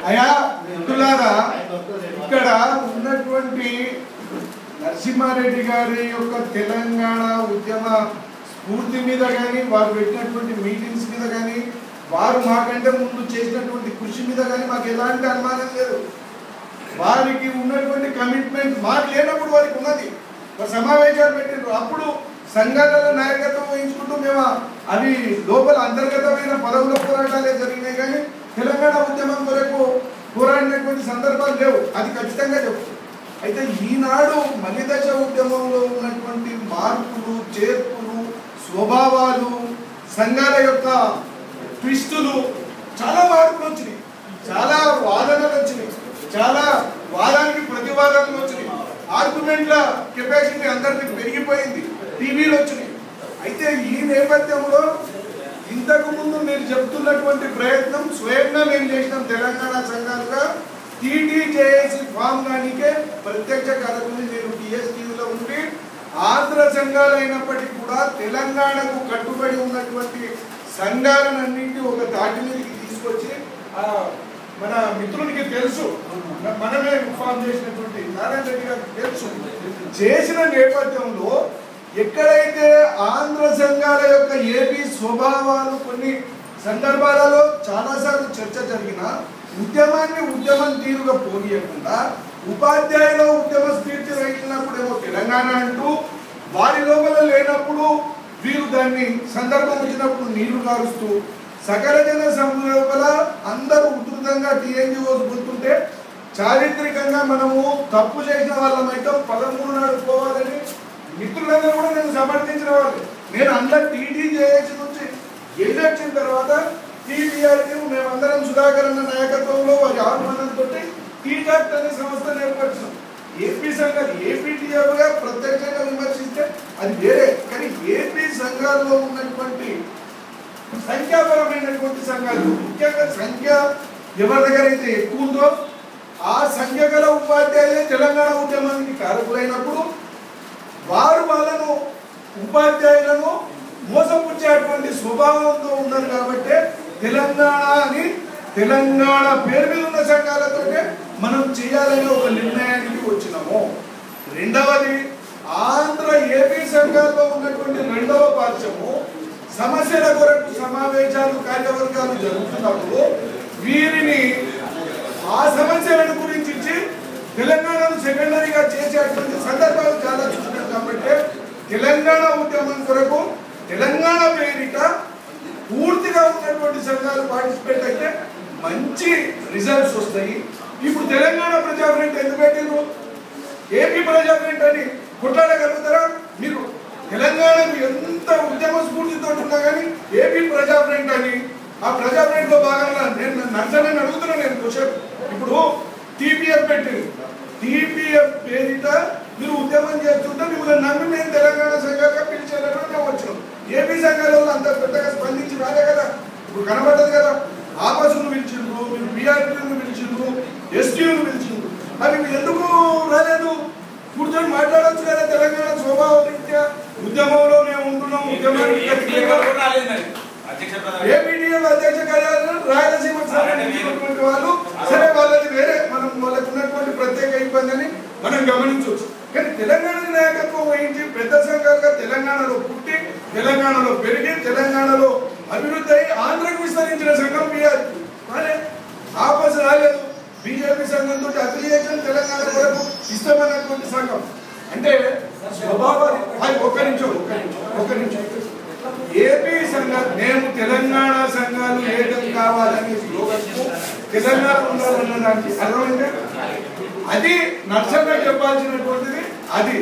అయా మిత్రులారా, ఇక్కడ ఉన్నటువంటి నరసింహారెడ్డి గారి యొక్క తెలంగాణ ఉద్యమ స్ఫూర్తి మీద కానీ, వారు పెట్టినటువంటి మీటింగ్స్ మీద కానీ, వారు మాకంటే ముందు చేసినటువంటి కృషి మీద కానీ మాకు ఎలాంటి అనుమానం లేదు. వారికి ఉన్నటువంటి కమిట్మెంట్ మాకు లేనప్పుడు వారికి ఉన్నది. సమావేశాలు పెట్టిండ్రు, అప్పుడు సంఘాలలో నాయకత్వం వహించుకుంటూ మేము అవి లోపల అంతర్గతమైన పదవుల పోరాటాలే జరిగినాయి కానీ తెలంగాణ ఉద్యమం కొరకు పోరాడినటువంటి సందర్భాలు లేవు. అది ఖచ్చితంగా చెప్తాం. అయితే ఈనాడు మలిదశ ఉద్యమంలో ఉన్నటువంటి మార్పులు, చేర్పులు, స్వభావాలు, సంఘాల యొక్క ట్విస్టులు, చాలా మార్పులు వచ్చినాయి, చాలా వాదనలు వచ్చినాయి, చాలా వాదానికి ప్రతివాదనలు వచ్చినాయి, ఆర్గ్యుమెంట్ల కెపాసిటీ అందరికీ పెరిగిపోయింది, టీవీలు వచ్చినాయి. అయితే ఈ నేపథ్యంలో ఇంతకు ముందు మీరు చెప్తున్నటువంటి ప్రయత్నం స్వయంగా మేము చేసినాం. తెలంగాణ సంఘాలుగా టీటీజేఏసీ ఫామ్ కానికే ప్రత్యక్ష కార్యక్రమం నేను టీఎస్టీవీలో ఉండి ఆంధ్ర సంఘాలు అయినప్పటికీ కూడా తెలంగాణకు కట్టుబడి ఉన్నటువంటి సంఘాలన్నింటి ఒక తాటి మీదకి తీసుకొచ్చి మన మిత్రునికి తెలుసు, మనమే ఫామ్ చేసినటువంటి నారాయణ రెడ్డి గారికి తెలుసు, చేసిన నేపథ్యంలో ఎక్కడైతే ఆంధ్ర సంఘాల యొక్క ఏపీ స్వభావాలు కొన్ని సందర్భాలలో చాలాసార్లు చర్చ జరిగిన ఉద్యమాన్ని ఉద్యమం తీరుగా పోనీయకుండా ఉపాధ్యాయులు ఉద్యమ స్ఫూర్తి రైతున్నప్పుడేమో తెలంగాణ అంటూ వారి లోపల లేనప్పుడు వీరు దాన్ని సందర్భం వచ్చినప్పుడు నీళ్లు కారుస్తూ సకల జన లోపల అందరూ ఉధృతంగా టీఎన్జిఓస్ గుర్తుంటే చారిత్రకంగా మనము తప్పు చేసిన వాళ్ళమైతే 13 నాడు పోవాలని మిత్రులందరూ కూడా నేను సమర్థించిన వాళ్ళు. నేను అందరు టీటీజేఏసీ నుంచి గెలిచిన తర్వాత టీటీఆర్కి మేమందరం సుధాకర్ అన్న నాయకత్వంలో వారి ఆహ్వానంతో టీటాక్ట్ అనే సంస్థ ఏర్పరిచాం. ఏపీ సంఘాలు ఏపీటీఆర్గా ప్రత్యక్షంగా విమర్శిస్తే అది వేరే, కానీ ఏపీ సంఘాల్లో ఉన్నటువంటి సంఖ్యాపరమైనటువంటి సంఘాలు, ముఖ్యంగా సంఖ్య ఎవరి దగ్గర అయితే ఎక్కువ ఉందో ఆ సంఖ్య గల ఉపాధ్యాయులే తెలంగాణ ఉద్యమానికి కారకులైనప్పుడు వారు వాళ్ళను ఉపాధ్యాయులను మోసపుచ్చేటువంటి స్వభావంతో ఉన్నారు. కాబట్టి తెలంగాణ అని తెలంగాణ పేరు మీద ఉన్న సంఘాలతో మనం చేయాలని ఒక నిర్ణయానికి వచ్చినాము. రెండవది, ఆంధ్ర ఏపీ సంఘాల్లో ఉన్నటువంటి రెండవ పార్శ్వము సమస్యల కొరకు సమావేశాలు, కార్యవర్గాలు జరుగుతున్నప్పుడు వీరిని ఆ సమస్యలను గురించి తెలంగాణను సెకండరీగా చేసేటువంటి సందర్భాలు చాలా చూసినాం. కాబట్టి తెలంగాణ ఉద్యమం కొరకు తెలంగాణ పేరిట పూర్తిగా ఉన్నటువంటి సంఘాలు పార్టిసిపేట్ అయితే మంచి రిజల్ట్స్ వస్తాయి. ఇప్పుడు తెలంగాణ ప్రజా ఫ్రంట్ ఎందుకు పెట్టిండ్రు? ఏపీ ప్రజా ఫ్రంట్ అని కొట్లాడగలుగుతారా మీరు? తెలంగాణకు ఎంత ఉద్యమ స్ఫూర్తితో ఉన్నా కానీ ఏపీ ప్రజా ఫ్రంట్ అని ఆ ప్రజా ఫ్రంట్ లో భాగంగా నేను నర్సని అడుగుతున్నా. నేను క్వశ్చన్, ఇప్పుడు టీపీఎఫ్ పెట్టింది, టీపీఎఫ్ పేరిట మీరు ఉద్యమం చేస్తుంటే మిమ్మల్ని నమ్మి మేము తెలంగాణ సంఘాలుగా పిలిచేటప్పుడు మేము వచ్చినాం. ఏపీ సంఘాల వాళ్ళు అంత పెద్దగా స్పందించి రాలే కదా, ఇప్పుడు కనబడ్డది కదా. ఆపసును పిలిచిండ్రు, మీరు బీఆర్పీలను పిలిచిండ్రు, ఎస్టీలను పిలిచిండ్రు, మరి ఎందుకు రాలేదు? కూర్చొని మాట్లాడచ్చు కదా. తెలంగాణ స్వభావ రీత్యా ఉద్యమంలో మేము ఉంటున్నాం, ఉద్యమానికి ఏపీటీఎఫ్ అధ్యక్ష కార్యాలయం రాయలసీమకు సంబంధించినటువంటి వాళ్ళు, సరే వాళ్ళది వేరే, మనం వాళ్ళకు ఉన్నటువంటి ప్రత్యేక ఇబ్బందిని మనం గమనించవచ్చు. కానీ తెలంగాణ నాయకత్వం వహించి పెద్ద సంఘాలుగా తెలంగాణలో పుట్టి, తెలంగాణలో పెరిగి, తెలంగాణలో అభివృద్ధి అయి ఆంధ్రకు విస్తరించిన సంఘం బీఆర్పీ రాలే, ఆపస్ రాలేదు. బీజేపీ సంఘంతో అఫిలియేషన్ తెలంగాణ వరకు ఇష్టమైనటువంటి సంఘం అంటే స్వభావాలు. ఒక్క నిమిషం ఏపీ సంఘం మేము తెలంగాణ సంఘాలు ఏకం కావాలని స్లోగన్కు తెలంగాణ ఉండాలన్న దానికి అర్థమైందే. అది నర్సంగా చెప్పాల్సినటువంటిది అది.